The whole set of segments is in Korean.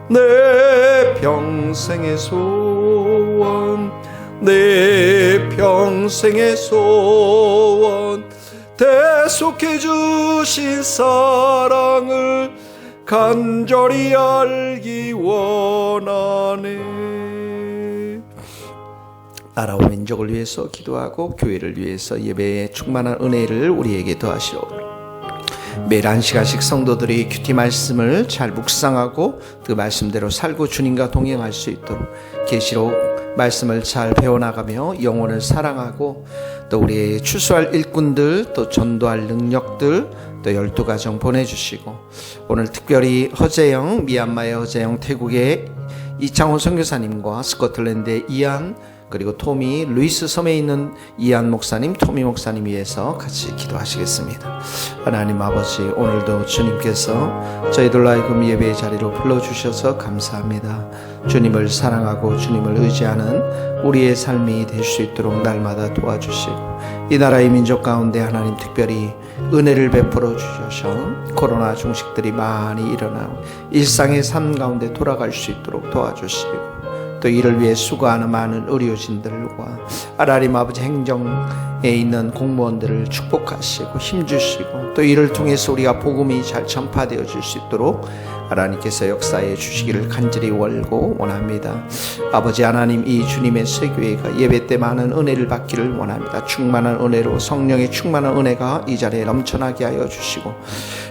내 평생의 소원, 내 평생의 소원, 대속해 주신 사랑을 간절히 알기 원하네. 나라와 민족을 위해서 기도하고 교회를 위해서 예배에 충만한 은혜를 우리에게 더하시오. 매일 1시간씩 성도들이 큐티 말씀을 잘 묵상하고 그 말씀대로 살고 주님과 동행할 수 있도록 계시록 말씀을 잘 배워나가며 영혼을 사랑하고 또 우리의 추수할 일꾼들, 또 전도할 능력들, 또 12가정 보내주시고, 오늘 특별히 허재영, 미얀마의 허재영, 태국의 이창호 선교사님과 스코틀랜드의 이안, 그리고 토미, 루이스 섬에 있는 이안 목사님, 토미 목사님 위해서 같이 기도하시겠습니다. 하나님 아버지, 오늘도 주님께서 저희들 하여금 예배의 자리로 불러주셔서 감사합니다. 주님을 사랑하고 주님을 의지하는 우리의 삶이 될 수 있도록 날마다 도와주시고, 이 나라의 민족 가운데 하나님 특별히 은혜를 베풀어 주셔서 코로나 중식들이 많이 일어나고 일상의 삶 가운데 돌아갈 수 있도록 도와주시고, 또 이를 위해 수고하는 많은 의료진들과 하나님 아버지 행정에 있는 공무원들을 축복하시고 힘주시고, 또 이를 통해서 우리가 복음이 잘 전파되어질 수 있도록 하나님께서 역사해 주시기를 간절히 월고 원합니다. 아버지 하나님, 이 주님의 세교회가 예배 때 많은 은혜를 받기를 원합니다. 충만한 은혜로, 성령의 충만한 은혜가 이 자리에 넘쳐나게 하여 주시고,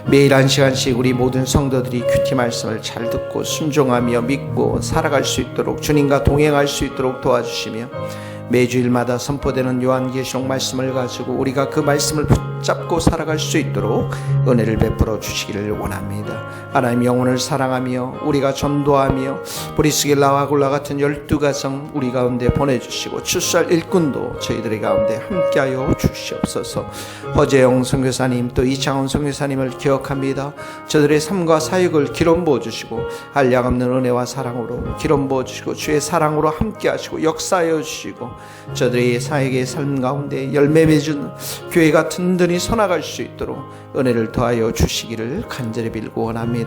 매일 1시간씩 우리 모든 성도들이 큐티 말씀을 잘 듣고 순종하며 믿고 살아갈 수 있도록, 주님과 동행할 수 있도록 도와주시며, 매주일마다 선포되는 요한계시록 말씀을 가지고 우리가 그 말씀을 붙잡고 살아갈 수 있도록 은혜를 베풀어 주시기를 원합니다. 하나님, 영혼을 사랑하며 우리가 전도하며 브리스길라와 굴라 같은 12가정 우리 가운데 보내주시고, 출살 일꾼도 저희들의 가운데 함께하여 주시옵소서. 허재영 선교사님, 또 이창훈 선교사님을 기억합니다. 저들의 삶과 사역을 기름 부어주시고 한량없는 은혜와 사랑으로 기름 부어주시고 주의 사랑으로 함께하시고 역사하여 주시고, 저들의 사역의 삶 가운데 열매 맺은 교회가 든든히 서나갈 수 있도록 은혜를 더하여 주시기를 간절히 빌고 원합니다.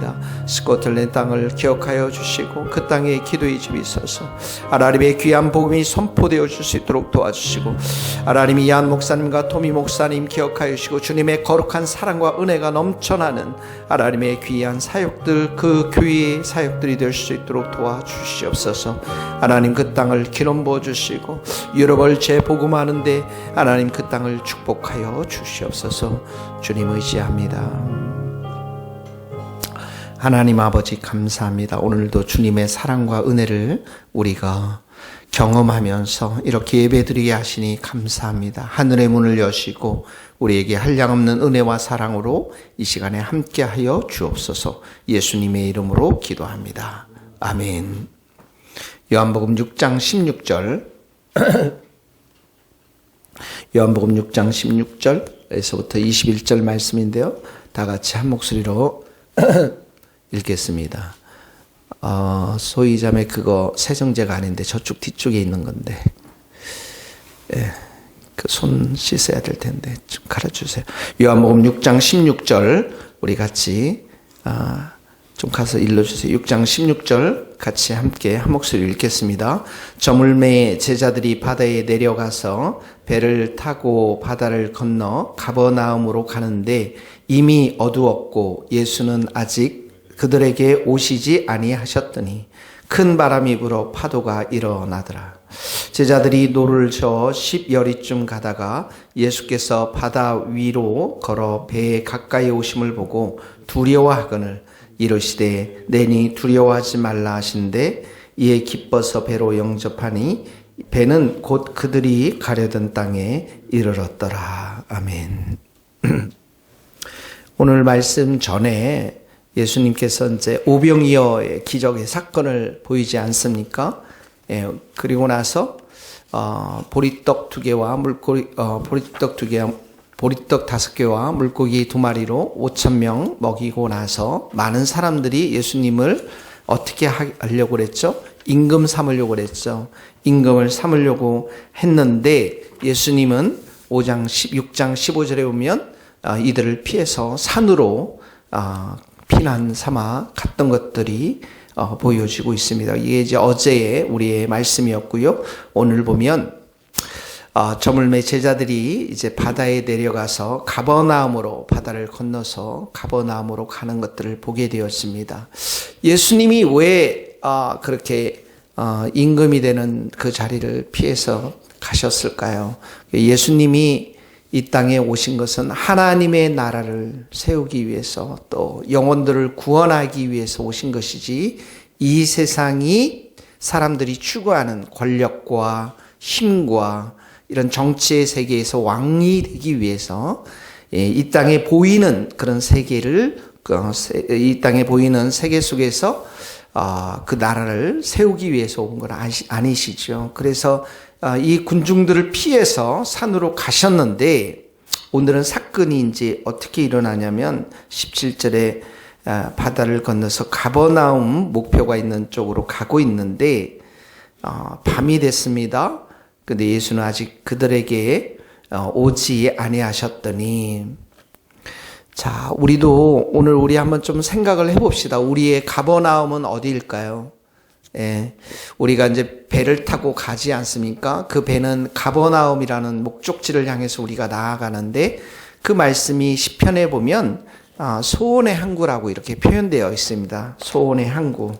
스코틀랜드 땅을 기억하여 주시고 그 땅에 기도의 집이 있어서 하나님의 귀한 복음이 선포되어 줄 수 있도록 도와주시고, 하나님이 이안 목사님과 토미 목사님 기억하여 주시고 주님의 거룩한 사랑과 은혜가 넘쳐나는 하나님의 귀한 사역들, 그 교회의 사역들이 될 수 있도록 도와주시옵소서. 하나님, 그 땅을 기름 부어 주시고 유럽을 재복음하는데 하나님 그 땅을 축복하여 주시옵소서. 주님 의지합니다. 하나님 아버지 감사합니다. 오늘도 주님의 사랑과 은혜를 우리가 경험하면서 이렇게 예배드리게 하시니 감사합니다. 하늘의 문을 여시고 우리에게 한량없는 은혜와 사랑으로 이 시간에 함께하여 주옵소서. 예수님의 이름으로 기도합니다. 아멘. 요한복음 6장 16절 요한복음 6장 16절에서부터 21절 말씀인데요, 다 같이 한 목소리로 읽겠습니다. 소희 자매 그거 세정제가 아닌데 저쪽 뒤쪽에 있는 건데, 예, 그 손 씻어야 될 텐데 좀 가르쳐주세요. 요한복음 6장 16절 우리 같이 좀 가서 일러주세요. 6장 16절 같이 함께 한 목소리 읽겠습니다. 저물매의 제자들이 바다에 내려가서 배를 타고 바다를 건너 가버나움으로 가는데 이미 어두웠고 예수는 아직 그들에게 오시지 아니하셨더니 큰 바람이 불어 파도가 일어나더라. 제자들이 노를 저어 10여리쯤 가다가 예수께서 바다 위로 걸어 배에 가까이 오심을 보고 두려워하거늘 이르시되 내니 두려워하지 말라 하신데 이에 기뻐서 배로 영접하니 배는 곧 그들이 가려던 땅에 이르렀더라. 아멘. 오늘 말씀 전에 예수님께서 이제 오병이어의 기적의 사건을 보이지 않습니까? 예, 그리고 나서 보리떡 2개와 보리떡 5개와 물고기 2마리로 5,000명 먹이고 나서 많은 사람들이 예수님을 어떻게 하려고 그랬죠? 임금 삼으려고 그랬죠. 임금을 삼으려고 했는데 예수님은 6장 15절에 보면 이들을 피해서 산으로 피난 삼아 갔던 것들이 보여지고 있습니다. 이게 이제 어제의 우리의 말씀이었고요. 오늘 보면 저물매 제자들이 이제 바다에 내려가서 가버나움으로 바다를 건너서 가버나움으로 가는 것들을 보게 되었습니다. 예수님이 왜 그렇게 임금이 되는 그 자리를 피해서 가셨을까요? 예수님이 이 땅에 오신 것은 하나님의 나라를 세우기 위해서 또 영혼들을 구원하기 위해서 오신 것이지 이 세상이 사람들이 추구하는 권력과 힘과 이런 정치의 세계에서 왕이 되기 위해서 이 땅에 보이는 그런 세계를 이 땅에 보이는 세계 속에서 그 나라를 세우기 위해서 온 건 아니시죠. 그래서 이 군중들을 피해서 산으로 가셨는데 오늘은 사건이 이제 어떻게 일어나냐면 17절에 바다를 건너서 가버나움 목표가 있는 쪽으로 가고 있는데 밤이 됐습니다. 근데 예수는 아직 그들에게 오지 아니하셨더니 자, 우리도 오늘 우리 한번 좀 생각을 해봅시다. 우리의 가버나움은 어디일까요? 우리가 이제 배를 타고 가지 않습니까? 그 배는 가버나움이라는 목적지를 향해서 우리가 나아가는데 그 말씀이 시편에 보면 소원의 항구라고 이렇게 표현되어 있습니다. 소원의 항구.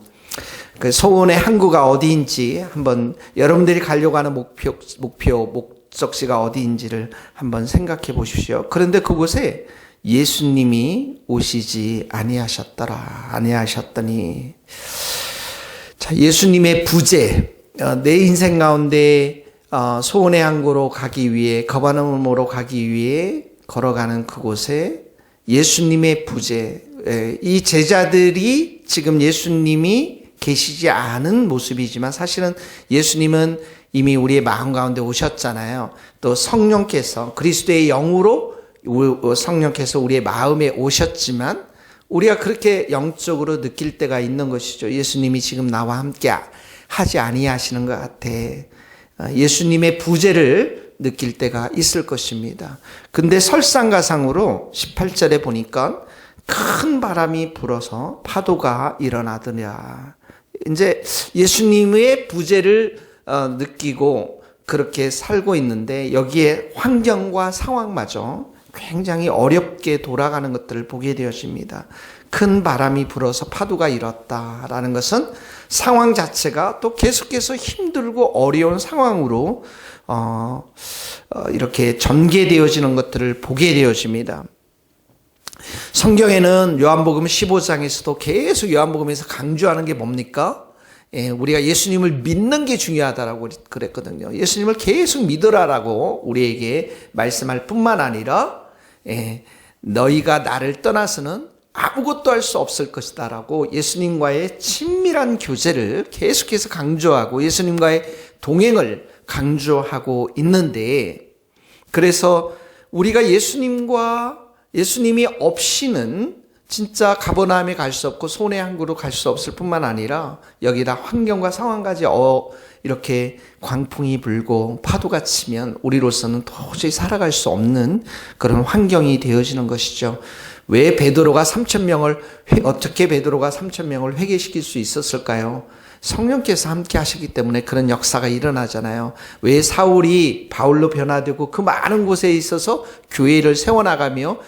그 소원의 항구가 어디인지 한번 여러분들이 가려고 하는 목적지가 어디인지를 한번 생각해 보십시오. 그런데 그곳에 예수님이 오시지 아니하셨더니 자, 예수님의 부재, 내 인생 가운데 소원의 항구로 가기 위해 가버나움으로 가기 위해 걸어가는 그곳에 예수님의 부재, 이 제자들이 지금 예수님이 계시지 않은 모습이지만 사실은 예수님은 이미 우리의 마음 가운데 오셨잖아요. 또 성령께서 그리스도의 영으로 성령께서 우리의 마음에 오셨지만 우리가 그렇게 영적으로 느낄 때가 있는 것이죠. 예수님이 지금 나와 함께 하지 아니하시는 것 같아. 예수님의 부재를 느낄 때가 있을 것입니다. 근데 설상가상으로 18절에 보니까 큰 바람이 불어서 파도가 일어나더냐. 이제 예수님의 부재를 느끼고 그렇게 살고 있는데 여기에 환경과 상황마저 굉장히 어렵게 돌아가는 것들을 보게 되어집니다. 큰 바람이 불어서 파도가 일었다라는 것은 상황 자체가 또 계속해서 힘들고 어려운 상황으로 이렇게 전개되어지는 것들을 보게 되어집니다. 성경에는 요한복음 15장에서도 계속 요한복음에서 강조하는 게 뭡니까? 우리가 예수님을 믿는 게 중요하다라고 그랬거든요. 예수님을 계속 믿으라라고 우리에게 말씀할 뿐만 아니라 너희가 나를 떠나서는 아무것도 할 수 없을 것이다 라고 예수님과의 친밀한 교제를 계속해서 강조하고 예수님과의 동행을 강조하고 있는데 그래서 우리가 예수님이 없이는 진짜 가버나움에 갈 수 없고 소원의 항구로 갈 수 없을 뿐만 아니라 여기다 환경과 상황까지 이렇게 광풍이 불고 파도가 치면 우리로서는 도저히 살아갈 수 없는 그런 환경이 되어지는 것이죠. 왜 어떻게 베드로가 3,000명을 회개시킬 수 있었을까요? 성령께서 함께 하시기 때문에 그런 역사가 일어나잖아요. 왜 사울이 바울로 변화되고 그 많은 곳에 있어서 교회를 세워나가며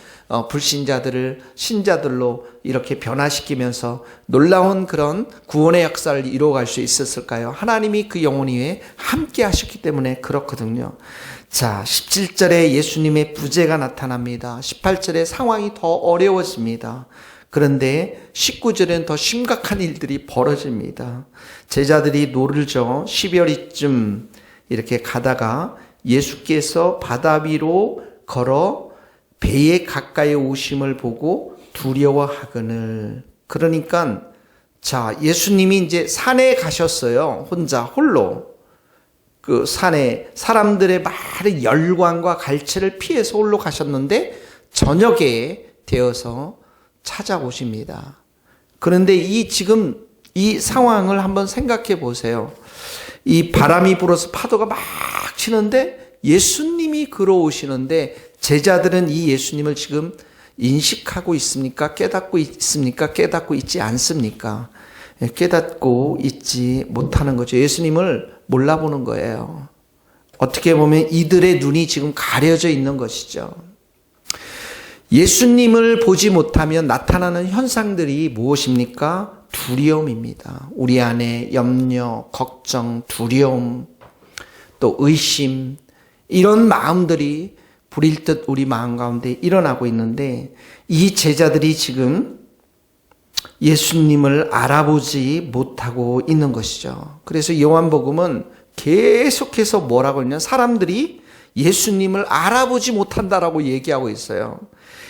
불신자들을 신자들로 이렇게 변화시키면서 놀라운 그런 구원의 역사를 이루어갈 수 있었을까요? 하나님이 그 영혼 위에 함께 하셨기 때문에 그렇거든요. 자, 17절에 예수님의 부재가 나타납니다. 18절에 상황이 더 어려워집니다. 그런데 19절엔 더 심각한 일들이 벌어집니다. 제자들이 노르죠. 12월이쯤 이렇게 가다가 예수께서 바다 위로 걸어 배에 가까이 오심을 보고 두려워하거늘. 그러니까 자, 예수님이 이제 산에 가셨어요. 홀로. 그 산에 사람들의 많은 열광과 갈채를 피해서 홀로 가셨는데 저녁에 되어서 찾아오십니다. 그런데 지금 이 상황을 한번 생각해 보세요. 이 바람이 불어서 파도가 막 치는데 예수님이 걸어오시는데 제자들은 이 예수님을 지금 인식하고 있습니까? 깨닫고 있습니까? 깨닫고 있지 않습니까? 깨닫고 있지 못하는 거죠. 예수님을 몰라보는 거예요. 어떻게 보면 이들의 눈이 지금 가려져 있는 것이죠. 예수님을 보지 못하면 나타나는 현상들이 무엇입니까? 두려움입니다. 우리 안에 염려, 걱정, 두려움, 또 의심, 이런 마음들이 불일 듯 우리 마음 가운데 일어나고 있는데, 이 제자들이 지금 예수님을 알아보지 못하고 있는 것이죠. 그래서 요한복음은 계속해서 뭐라고 하냐면 사람들이 예수님을 알아보지 못한다라고 얘기하고 있어요.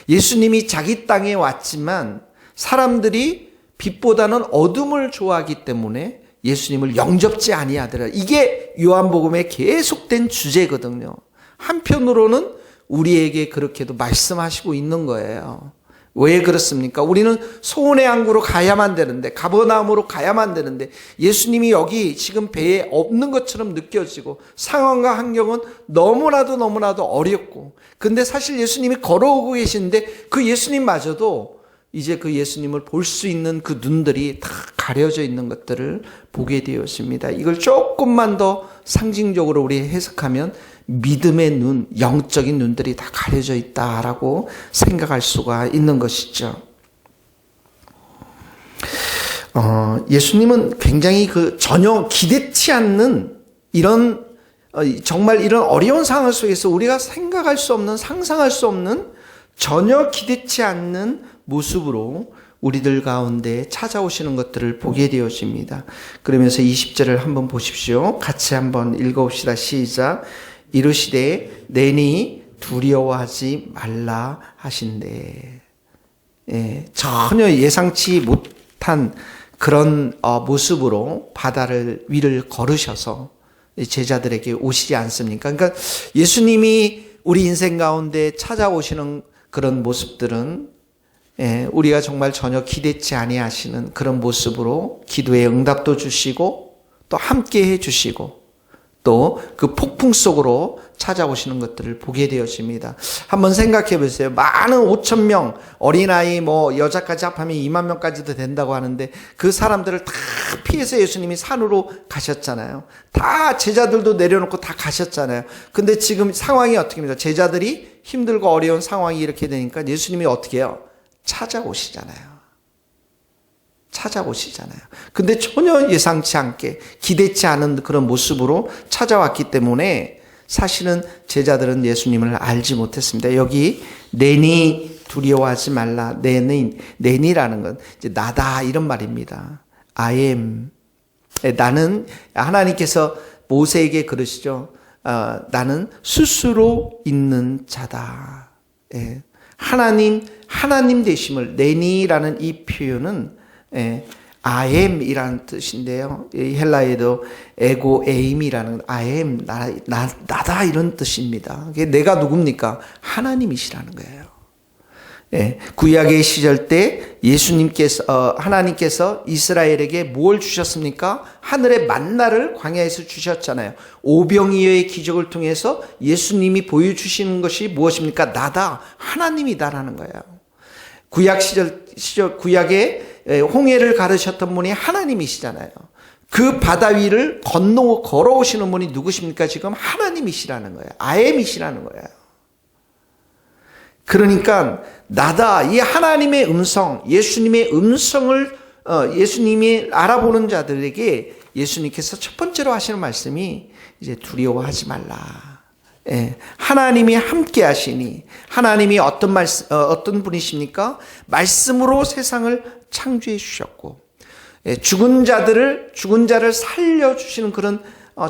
예수님이 자기 땅에 왔지만 사람들이 빛보다는 어둠을 좋아하기 때문에 예수님을 영접지 아니하더라. 이게 요한복음의 계속된 주제거든요. 한편으로는 우리에게 그렇게도 말씀하시고 있는 거예요. 왜 그렇습니까? 우리는 소원의 항구로 가야만 되는데, 가버나움으로 가야만 되는데, 예수님이 여기 지금 배에 없는 것처럼 느껴지고 상황과 환경은 너무나도 어렵고, 근데 사실 예수님이 걸어오고 계신데 그 예수님마저도 이제 그 예수님을 볼 수 있는 그 눈들이 다 가려져 있는 것들을 보게 되었습니다. 이걸 조금만 더 상징적으로 우리 해석하면 믿음의 눈, 영적인 눈들이 다 가려져 있다라고 생각할 수가 있는 것이죠. 예수님은 굉장히 전혀 기대치 않는 이런 정말 이런 어려운 상황 속에서 우리가 생각할 수 없는, 상상할 수 없는, 전혀 기대치 않는 모습으로 우리들 가운데 찾아오시는 것들을 보게 되어집니다. 그러면서 20절을 한번 보십시오. 같이 한번 읽어봅시다. 시작. 이르시되 내니 두려워하지 말라 하신대. 전혀 예상치 못한 그런 모습으로 바다를 위를 걸으셔서 제자들에게 오시지 않습니까? 그러니까 예수님이 우리 인생 가운데 찾아오시는 그런 모습들은 우리가 정말 전혀 기대치 아니하시는 그런 모습으로 기도의 응답도 주시고 또 함께 해주시고 또 그 폭풍 속으로 찾아오시는 것들을 보게 되어집니다. 한번 생각해 보세요. 많은 5,000명, 어린아이 여자까지 합하면 2만 명까지도 된다고 하는데 그 사람들을 다 피해서 예수님이 산으로 가셨잖아요. 다 제자들도 내려놓고 다 가셨잖아요. 근데 지금 상황이 어떻게 됩니까? 제자들이 힘들고 어려운 상황이 이렇게 되니까 예수님이 어떻게 해요? 찾아오시잖아요. 근데 전혀 예상치 않게 기대치 않은 그런 모습으로 찾아왔기 때문에 사실은 제자들은 예수님을 알지 못했습니다. 여기 내니 두려워하지 말라. 내니라는 건 이제 나다 이런 말입니다. I am. 나는, 하나님께서 모세에게 그러시죠. 나는 스스로 있는 자다. 하나님 되심을, 내니라는 이 표현은 I am 이라는 뜻인데요. 헬라에도 에고 에임이라는 I am, 나다 이런 뜻입니다. 내가 누굽니까? 하나님이시라는 거예요. 구약의 시절 때 하나님께서 이스라엘에게 뭘 주셨습니까? 하늘의 만나를 광야에서 주셨잖아요. 오병이어의 기적을 통해서 예수님이 보여주시는 것이 무엇입니까? 나다, 하나님이다라는 거예요. 구약 시절 구약에 홍해를 가르셨던 분이 하나님이시잖아요. 그 바다 위를 걸어오시는 분이 누구십니까? 지금 하나님이시라는 거예요. 아엠이시라는 거예요. 그러니까 나다, 이 하나님의 음성, 예수님의 음성을 예수님이 알아보는 자들에게 예수님께서 첫 번째로 하시는 말씀이 이제 두려워하지 말라. 하나님이 함께 하시니, 하나님이 어떤 분이십니까? 말씀으로 세상을 창조해 주셨고, 죽은 자를 살려주시는 그런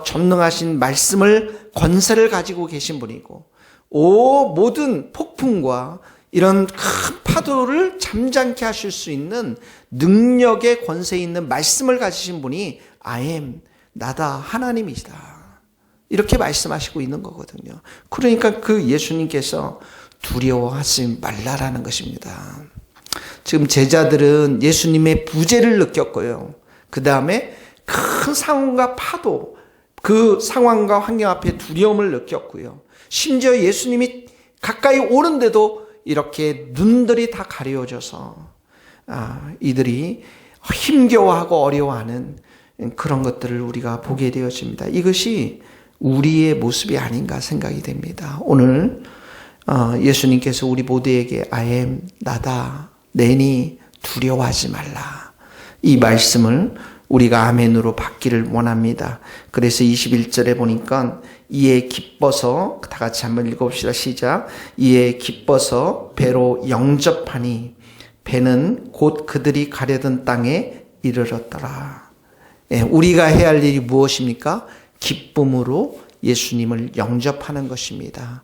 전능하신 말씀을, 권세를 가지고 계신 분이고, 모든 폭풍과 이런 큰 파도를 잠잠케 하실 수 있는 능력의 권세 있는 말씀을 가지신 분이 I am, 나다, 하나님이시다. 이렇게 말씀하시고 있는 거거든요. 그러니까 그 예수님께서 두려워하지 말라라는 것입니다. 지금 제자들은 예수님의 부재를 느꼈고요. 그 다음에 큰 상황과 파도, 그 상황과 환경 앞에 두려움을 느꼈고요. 심지어 예수님이 가까이 오는데도 이렇게 눈들이 다 가려져서 이들이 힘겨워하고 어려워하는 그런 것들을 우리가 보게 되어집니다. 이것이 우리의 모습이 아닌가 생각이 됩니다. 오늘 예수님께서 우리 모두에게 I am 나다, 내니 두려워하지 말라, 이 말씀을 우리가 아멘으로 받기를 원합니다. 그래서 21절에 보니까 이에 기뻐서, 다 같이 한번 읽어봅시다. 시작. 이에 기뻐서 배로 영접하니 배는 곧 그들이 가려던 땅에 이르렀더라. 우리가 해야 할 일이 무엇입니까? 기쁨으로 예수님을 영접하는 것입니다.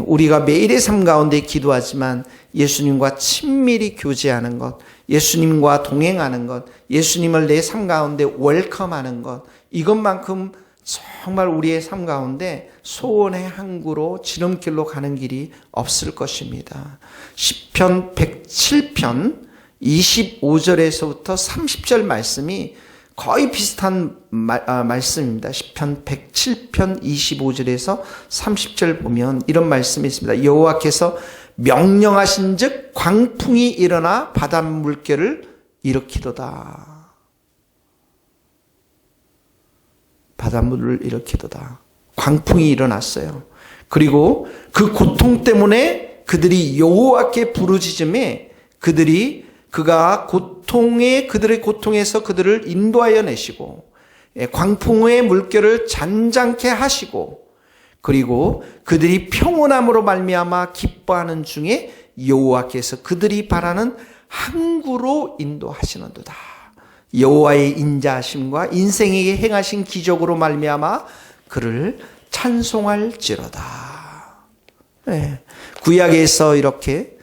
우리가 매일의 삶 가운데 기도하지만 예수님과 친밀히 교제하는 것, 예수님과 동행하는 것, 예수님을 내 삶 가운데 웰컴하는 것, 이것만큼 정말 우리의 삶 가운데 소원의 항구로 지름길로 가는 길이 없을 것입니다. 시편 107편 25절에서부터 30절 말씀이 거의 비슷한 말씀입니다. 시편 107편 25절에서 30절 보면 이런 말씀이 있습니다. 여호와께서 명령하신 즉 광풍이 일어나 바닷물결을 일으키도다. 바닷물을 일으키도다. 광풍이 일어났어요. 그리고 그 고통 때문에 그들이 여호와께 부르짖음에 그가 그들의 고통에서 그들을 인도하여 내시고 광풍의 물결을 잔잔케 하시고 그리고 그들이 평온함으로 말미암아 기뻐하는 중에 여호와께서 그들이 바라는 항구로 인도하시는도다. 여호와의 인자하심과 인생에게 행하신 기적으로 말미암아 그를 찬송할지로다. 구약에서 이렇게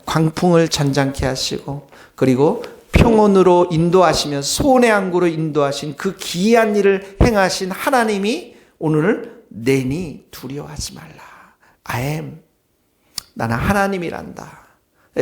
광풍을 잔잔케 하시고 그리고 평온으로 인도하시며 소원의 항구로 인도하신 그 기이한 일을 행하신 하나님이 오늘 내니 두려워하지 말라. I am. 나는 하나님이란다.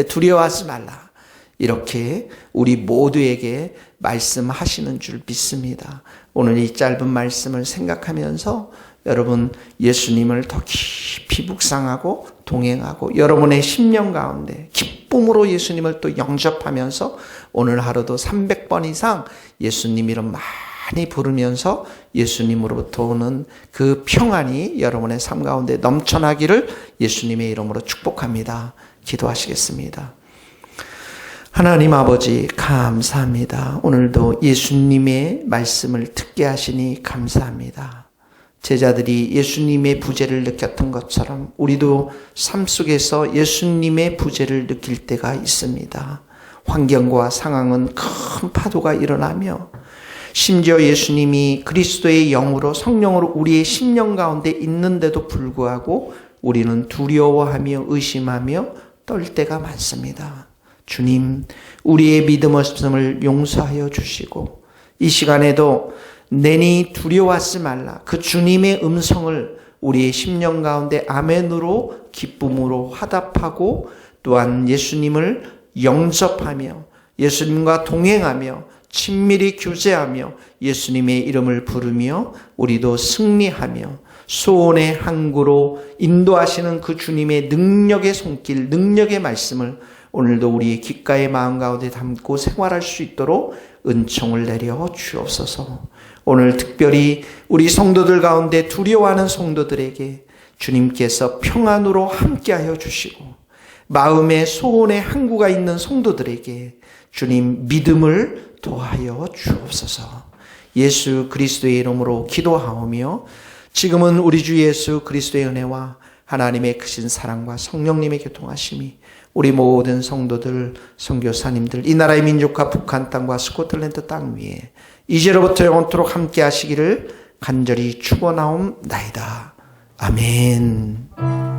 두려워하지 말라. 이렇게 우리 모두에게 말씀하시는 줄 믿습니다. 오늘 이 짧은 말씀을 생각하면서 여러분 예수님을 더 깊이 묵상하고 동행하고 여러분의 심령 가운데 기쁨으로 예수님을 또 영접하면서 오늘 하루도 300번 이상 예수님 이름 많이 부르면서 예수님으로부터 오는 그 평안이 여러분의 삶 가운데 넘쳐나기를 예수님의 이름으로 축복합니다. 기도하시겠습니다. 하나님 아버지 감사합니다. 오늘도 예수님의 말씀을 듣게 하시니 감사합니다. 제자들이 예수님의 부재를 느꼈던 것처럼 우리도 삶 속에서 예수님의 부재를 느낄 때가 있습니다. 환경과 상황은 큰 파도가 일어나며 심지어 예수님이 그리스도의 영으로 성령으로 우리의 심령 가운데 있는데도 불구하고 우리는 두려워하며 의심하며 떨 때가 많습니다. 주님, 우리의 믿음 없음을 용서하여 주시고 이 시간에도 내니 두려워하지 말라. 그 주님의 음성을 우리의 심령 가운데 아멘으로 기쁨으로 화답하고 또한 예수님을 영접하며 예수님과 동행하며 친밀히 교제하며 예수님의 이름을 부르며 우리도 승리하며 소원의 항구로 인도하시는 그 주님의 능력의 손길, 능력의 말씀을 오늘도 우리의 귓가의 마음 가운데 담고 생활할 수 있도록 은총을 내려 주옵소서. 오늘 특별히 우리 성도들 가운데 두려워하는 성도들에게 주님께서 평안으로 함께하여 주시고 마음의 소원의 항구가 있는 성도들에게 주님 믿음을 도하여 주옵소서. 예수 그리스도의 이름으로 기도하오며 지금은 우리 주 예수 그리스도의 은혜와 하나님의 크신 사랑과 성령님의 교통하심이 우리 모든 성도들, 선교사님들, 이 나라의 민족과 북한 땅과 스코틀랜드 땅 위에 이제로부터 영원토록 함께 하시기를 간절히 축원하옵나이다. 아멘.